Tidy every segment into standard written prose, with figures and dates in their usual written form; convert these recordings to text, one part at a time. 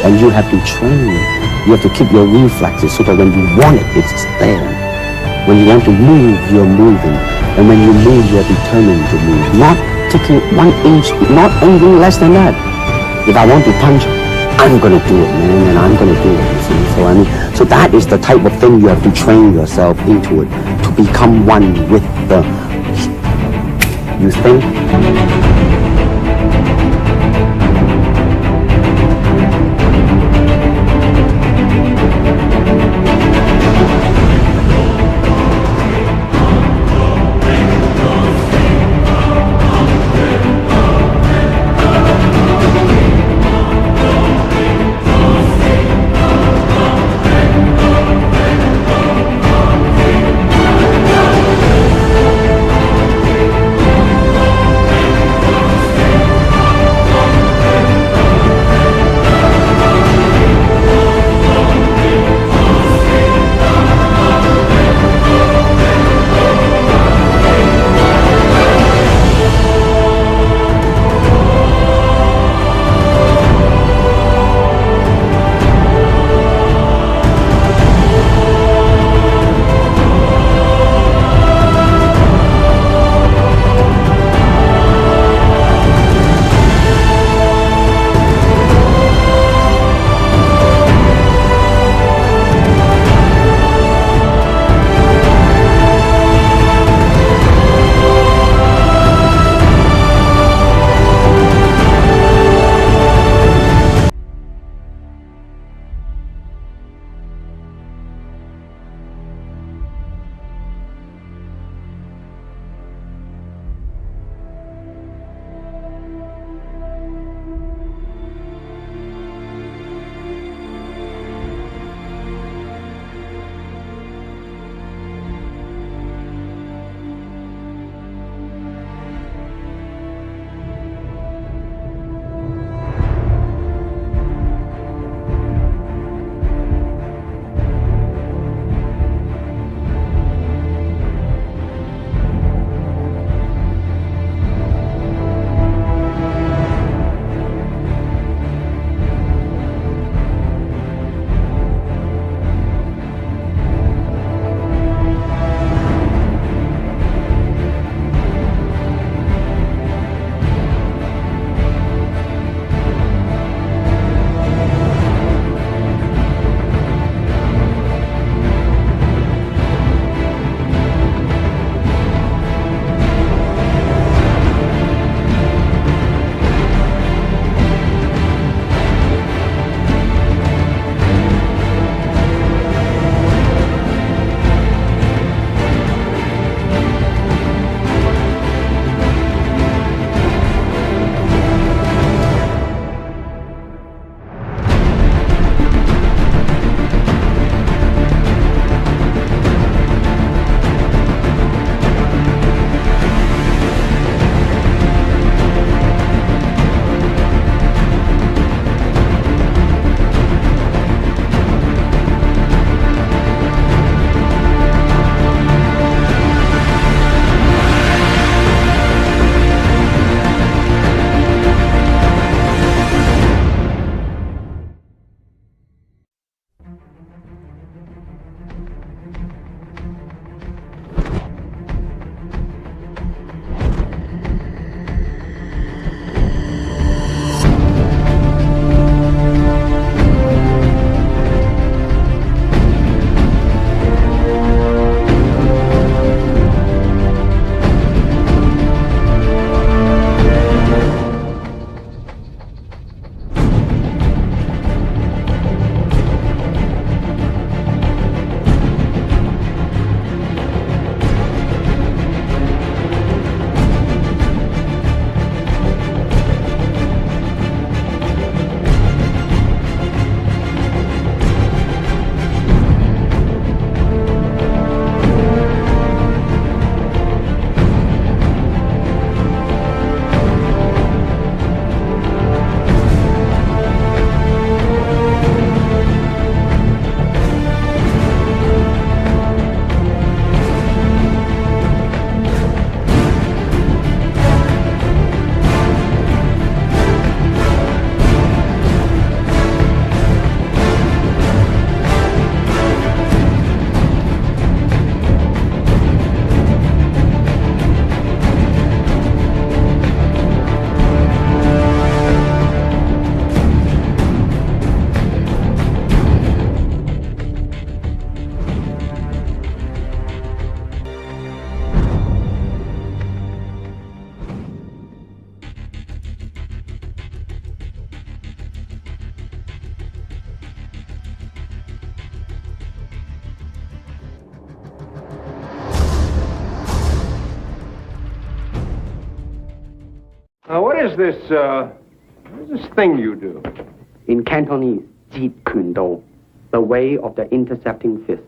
And you have to train. You have to keep your reflexes so that when you want it, it's there. When you want to move, you're moving. And when you move, you're determined to move. Not taking 1 inch, not anything less than that. If I want to punch, I'm going to do it, man, and I'm going to do it. You see? So, I mean, so that is the type of thing you have to train yourself into it, to become one with the, you think? What is this thing you do? In Cantonese, Jeet Kune Do, the way of the intercepting fist.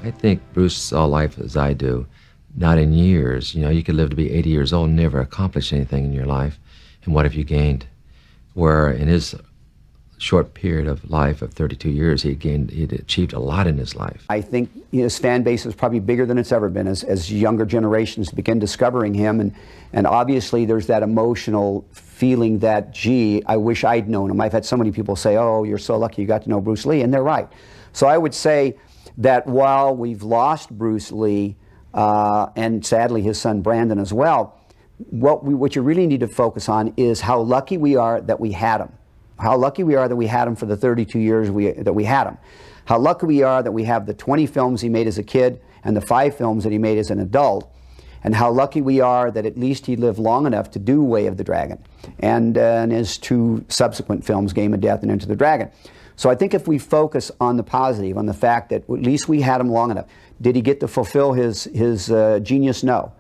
I think Bruce saw life as I do, not in years. You know, you could live to be 80 years old and never accomplish anything in your life. And what have you gained? Where in his short period of life of 32 years, he'd achieved a lot in his life. I think his fan base is probably bigger than it's ever been as younger generations begin discovering him. And obviously there's that emotional feeling that, gee, I wish I'd known him. I've had so many people say, oh, you're so lucky you got to know Bruce Lee, and they're right. So I would say that while we've lost Bruce Lee, and sadly his son Brandon as well, what you really need to focus on is how lucky we are that we had him. How lucky we are that we had him for the 32 years that we had him. How lucky we are that we have the 20 films he made as a kid and the 5 films that he made as an adult. And how lucky we are that at least he lived long enough to do Way of the Dragon and his 2 subsequent films, Game of Death and Enter the Dragon. So I think if we focus on the positive, on the fact that at least we had him long enough. Did he get to fulfill his genius? No.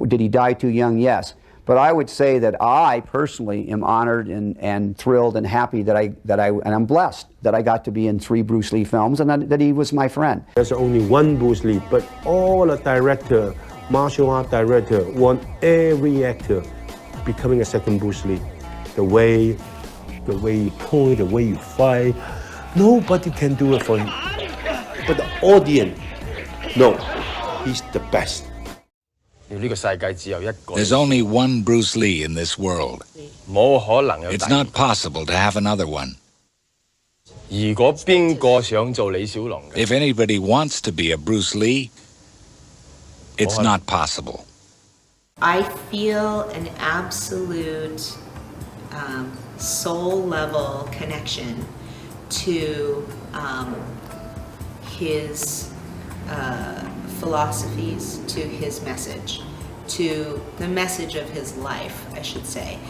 Did he die too young? Yes. But I would say that I personally am honored and thrilled and happy that and I'm blessed that I got to be in 3 Bruce Lee films and that he was my friend. There's only one Bruce Lee, but all the director, martial art director, want every actor becoming a second Bruce Lee. The way you point, the way you fight, nobody can do it for him. But the audience, no, he's the best. There's only one Bruce Lee in this world. It's not possible to have another one. If anybody wants to be a Bruce Lee, it's not possible. I feel an absolute soul-level connection to his philosophies, to his message, to the message of his life, I should say.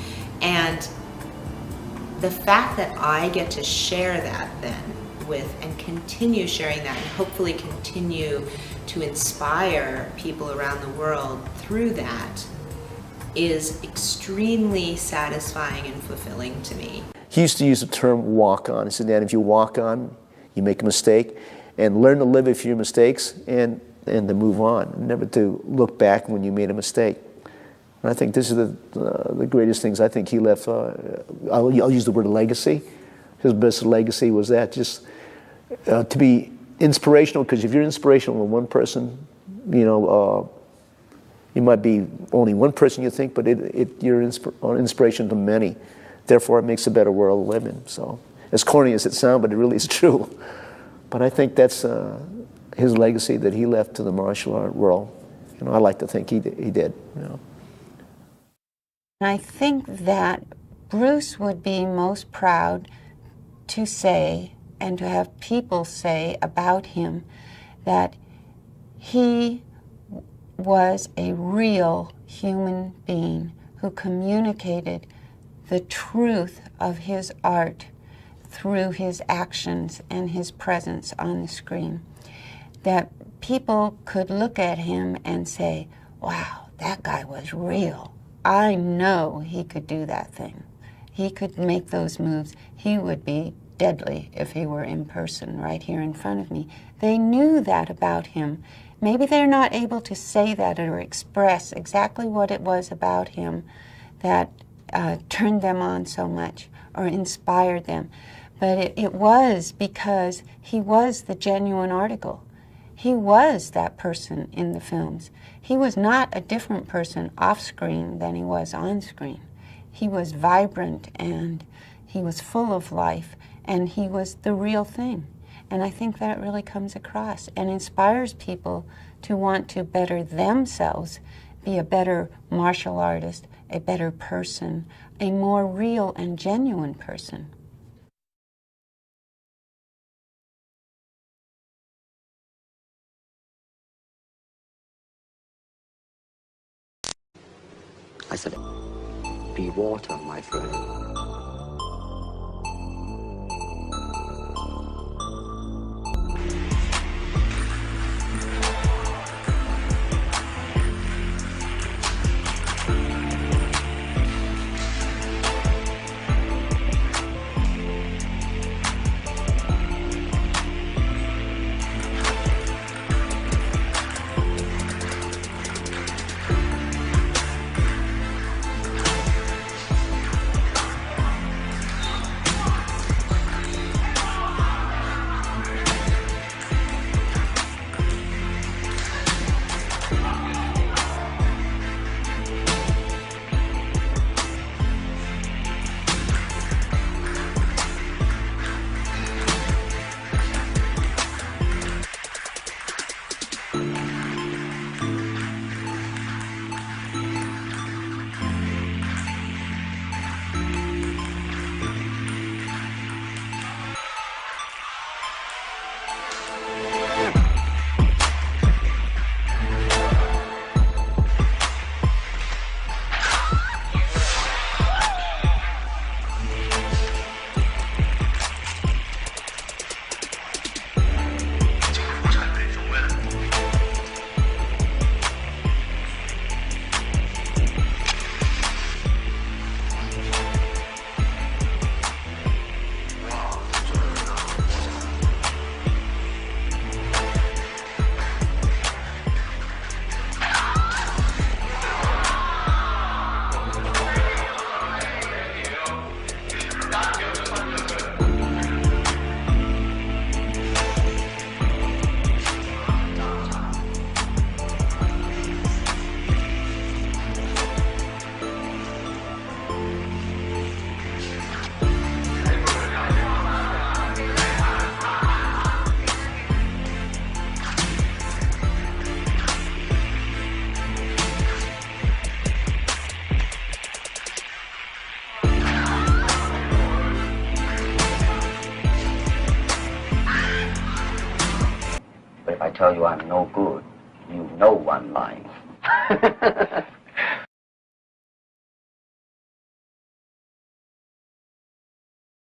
And the fact that I get to share that then with and continue sharing that and hopefully continue to inspire people around the world through that is extremely satisfying and fulfilling to me. He used to use the term walk on. He said, Dan, if you walk on, you make a mistake, and learn to live with your mistakes and to move on, never to look back when you made a mistake. And I think this is the greatest things I think he left. I'll use the word legacy. His best legacy was that, just to be inspirational, because if you're inspirational to one person, you might be only one person you think, but you're inspiration to many. Therefore, it makes a better world to live in. So, as corny as it sounds, but it really is true. But I think that's his legacy that he left to the martial art world. I like to think he did. I think that Bruce would be most proud to say, and to have people say about him, that he was a real human being who communicated the truth of his art through his actions and his presence on the screen. That people could look at him and say, wow, that guy was real. I know he could do that thing. He could make those moves. He would be deadly if he were in person right here in front of me. They knew that about him. Maybe they're not able to say that or express exactly what it was about him that turned them on so much or inspired them. But it was because he was the genuine article. He was that person in the films. He was not a different person off screen than he was on screen. He was vibrant and he was full of life and he was the real thing. And I think that really comes across and inspires people to want to better themselves, be a better martial artist, a better person, a more real and genuine person. I said, be water, my friend. I tell you I'm no good, you know one line.